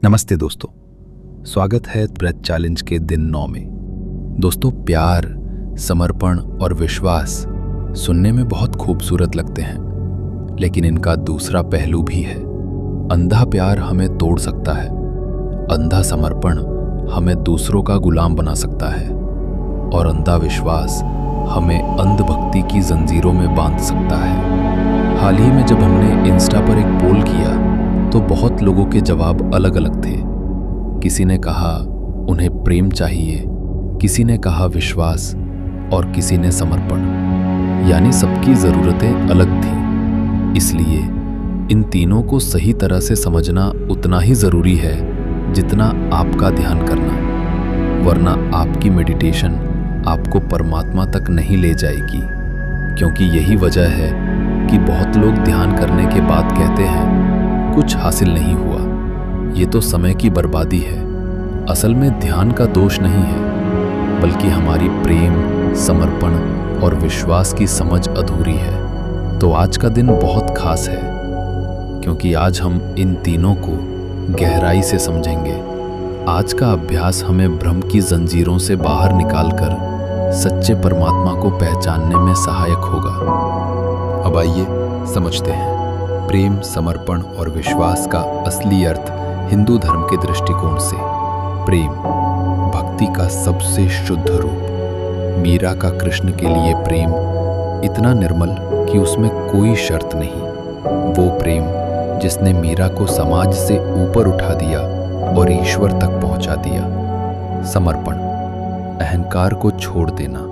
नमस्ते दोस्तों, स्वागत है ब्रेथ चैलेंज के दिन 9 में। दोस्तों, प्यार, समर्पण और विश्वास सुनने में बहुत खूबसूरत लगते हैं, लेकिन इनका दूसरा पहलू भी है। अंधा प्यार हमें तोड़ सकता है, अंधा समर्पण हमें दूसरों का गुलाम बना सकता है और अंधा विश्वास हमें अंधभक्ति की जंजीरों में बांध सकता है। हाल ही में जब हमने इंस्टा पर एक पोल किया तो बहुत लोगों के जवाब अलग अलग थे। किसी ने कहा उन्हें प्रेम चाहिए, किसी ने कहा विश्वास और किसी ने समर्पण। यानी सबकी ज़रूरतें अलग थीं। इसलिए इन तीनों को सही तरह से समझना उतना ही ज़रूरी है जितना आपका ध्यान करना, वरना आपकी मेडिटेशन आपको परमात्मा तक नहीं ले जाएगी। क्योंकि यही वजह है कि बहुत लोग ध्यान करने के बाद कहते हैं कुछ हासिल नहीं हुआ, ये तो समय की बर्बादी है। असल में ध्यान का दोष नहीं है, बल्कि हमारी प्रेम, समर्पण और विश्वास की समझ अधूरी है। तो आज का दिन बहुत खास है, क्योंकि आज हम इन तीनों को गहराई से समझेंगे। आज का अभ्यास हमें भ्रम की जंजीरों से बाहर निकालकर सच्चे परमात्मा को पहचानने में सहायक होगा। अब आइए समझते हैं प्रेम, समर्पण और विश्वास का असली अर्थ हिंदू धर्म के दृष्टिकोण से। प्रेम भक्ति का सबसे शुद्ध रूप। मीरा का कृष्ण के लिए प्रेम इतना निर्मल कि उसमें कोई शर्त नहीं। वो प्रेम जिसने मीरा को समाज से ऊपर उठा दिया और ईश्वर तक पहुंचा दिया। समर्पण अहंकार को छोड़ देना।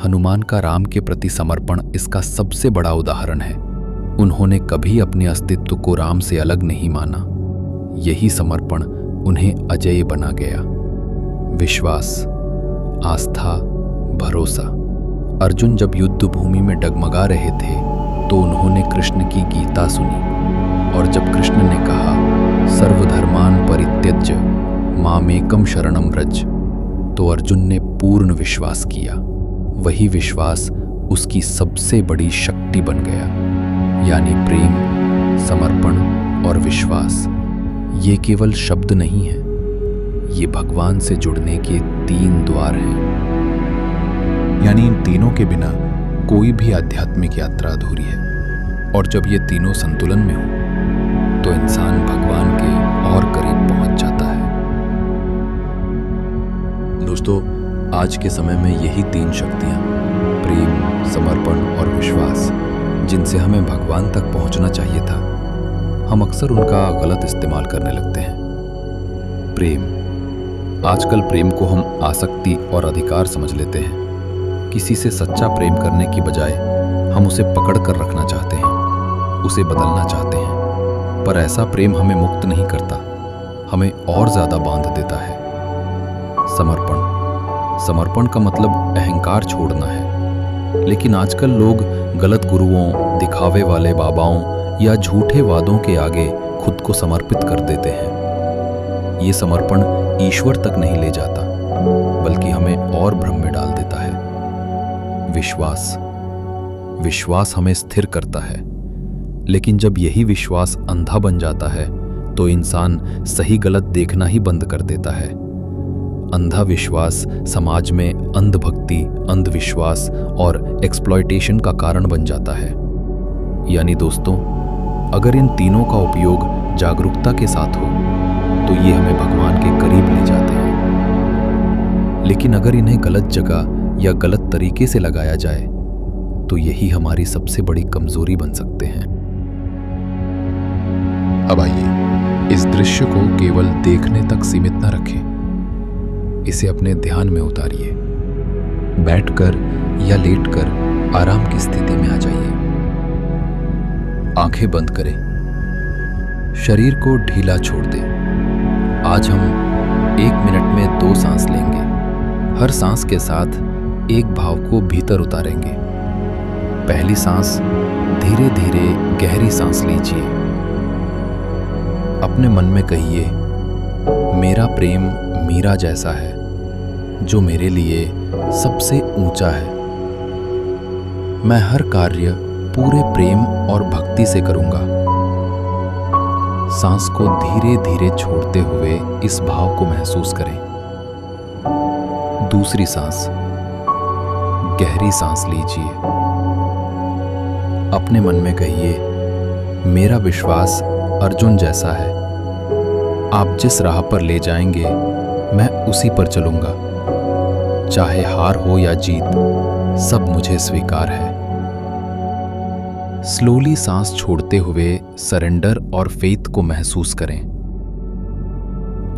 हनुमान का राम के प्रति समर्पण इसका सबसे बड़ा उदाहरण है। उन्होंने कभी अपने अस्तित्व को राम से अलग नहीं माना। यही समर्पण उन्हें अजेय बना गया। विश्वास, आस्था, भरोसा। अर्जुन जब युद्ध भूमि में डगमगा रहे थे तो उन्होंने कृष्ण की गीता सुनी, और जब कृष्ण ने कहा सर्वधर्मान परित्यज्य मामेकम शरणम व्रज, तो अर्जुन ने पूर्ण विश्वास किया। वही विश्वास उसकी सबसे बड़ी शक्ति बन गया। यानी प्रेम, समर्पण और विश्वास ये केवल शब्द नहीं है, ये भगवान से जुड़ने के 3 द्वार हैं। यानी इन तीनों के बिना कोई भी आध्यात्मिक यात्रा अधूरी है। और जब ये तीनों संतुलन में हो तो इंसान भगवान के और करीब पहुंच जाता है। दोस्तों, आज के समय में यही 3 शक्तियां, प्रेम, समर्पण और विश्वास, जिनसे हमें भगवान तक पहुंचना चाहिए था, हम अक्सर उनका गलत इस्तेमाल करने लगते हैं। प्रेम। आजकल प्रेम को हम आसक्ति और अधिकार समझ लेते हैं। किसी से सच्चा प्रेम करने की बजाय हम उसे पकड़ कर रखना चाहते हैं, उसे बदलना चाहते हैं। पर ऐसा प्रेम हमें मुक्त नहीं करता, हमें और ज्यादा बांध देता है। समर्पण का मतलब अहंकार छोड़ना है। लेकिन आजकल लोग गलत गुरुओं, दिखावे वाले बाबाओं या झूठे वादों के आगे खुद को समर्पित कर देते हैं। ये समर्पण ईश्वर तक नहीं ले जाता, बल्कि हमें और भ्रम में डाल देता है। विश्वास हमें स्थिर करता है, लेकिन जब यही विश्वास अंधा बन जाता है तो इंसान सही गलत देखना ही बंद कर देता है। अंधा विश्वास समाज में अंधभक्ति, अंधविश्वास और एक्सप्लॉयटेशन का कारण बन जाता है। यानी दोस्तों, अगर इन तीनों का उपयोग जागरूकता के साथ हो तो ये हमें भगवान के करीब ले जाते हैं। लेकिन अगर इन्हें गलत जगह या गलत तरीके से लगाया जाए तो यही हमारी सबसे बड़ी कमजोरी बन सकते हैं। अब आइए इस दृश्य को केवल देखने तक सीमित न रखें, इसे अपने ध्यान में उतारिए। बैठकर या लेटकर आराम की स्थिति में आ जाइए। आंखें बंद करें, शरीर को ढीला छोड़ दें। आज हम 1 मिनट में 2 सांस लेंगे। हर सांस के साथ एक भाव को भीतर उतारेंगे। पहली सांस, धीरे धीरे गहरी सांस लीजिए। अपने मन में कहिए, मेरा प्रेम मीरा जैसा है, जो मेरे लिए सबसे ऊंचा है। मैं हर कार्य पूरे प्रेम और भक्ति से करूंगा। सांस को धीरे धीरे छोड़ते हुए इस भाव को महसूस करें। दूसरी सांस, गहरी सांस लीजिए। अपने मन में कहिए, मेरा विश्वास अर्जुन जैसा है। आप जिस राह पर ले जाएंगे मैं उसी पर चलूंगा। चाहे हार हो या जीत, सब मुझे स्वीकार है। स्लोली सांस छोड़ते हुए सरेंडर और फेथ को महसूस करें।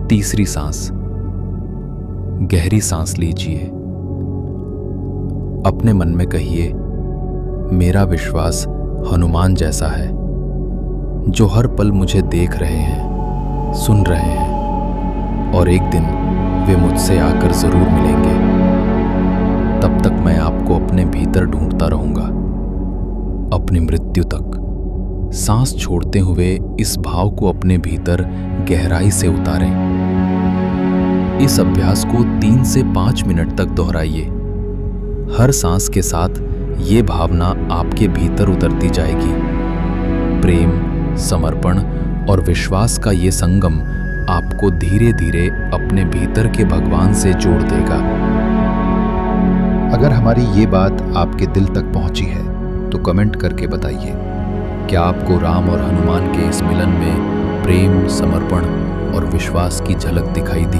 तीसरी सांस, गहरी सांस लीजिए। अपने मन में कहिए, मेरा विश्वास हनुमान जैसा है, जो हर पल मुझे देख रहे हैं, सुन रहे हैं, और एक दिन वे मुझसे आकर जरूर मिलेंगे। तब तक मैं आपको अपने भीतर ढूंढता रहूंगा, अपनी मृत्यु तक। सांस छोड़ते हुए इस भाव को अपने भीतर गहराई से उतारें। इस अभ्यास को 3 से 5 मिनट तक दोहराइए। हर सांस के साथ ये भावना आपके भीतर उतरती जाएगी। प्रेम, समर्पण और विश्वास का ये संगम आपको धीरे धीरे अपने भीतर के भगवान से जोड़ देगा। अगर हमारी ये बात आपके दिल तक पहुंची है तो कमेंट करके बताइए, क्या आपको राम और हनुमान के इस मिलन में प्रेम, समर्पण और विश्वास की झलक दिखाई दी?